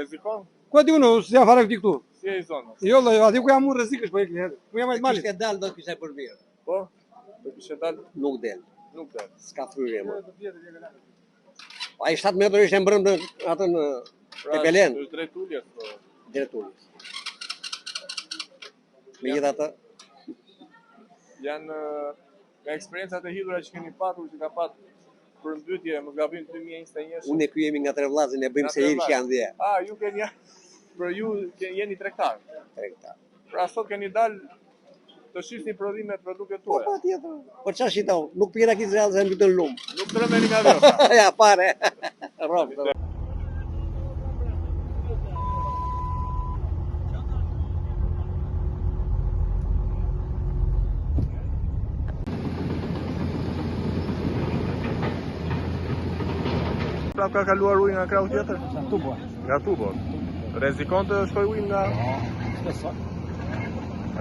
Rrezikon? Ku e di unë, si ja fare këti këtu? Si e i zonë? Jo, aty ku jam unë rrezikësh, po e këtë. Ku jam ajtë malit? Kishte dalë do kishte për mirë. Po? Do kishe dalë? Nuk del. Nuk del. S'ka fryrje më. Ai 7 metër ishte mbrëm në atë në te Belen. Është drejt uljes, po. Drejt uljes. Megjithatë, janë nga eksperiencat e hidhura që keni patur, që ka patur përmbytje, më gabim 2021. unë e ky jemi nga Trevllazi, ne bëjmë se që janë 10. Ju keni, për ju jeni tregtar. Tregtar. Pra sot keni dalë të shisni prodhimet produktet tuaja. Po patjetër. Po çfarë shitau? Nuk pjera ki zrallë se mbytën lum. Nuk tremeni nga vjosha. Ja pare. Rrok. Pra ka kaluar ujë nga krahu tjetër? Nga tu, po. Nga tu, po. Rrezikon të shkoj ujë nga... Shpesoj.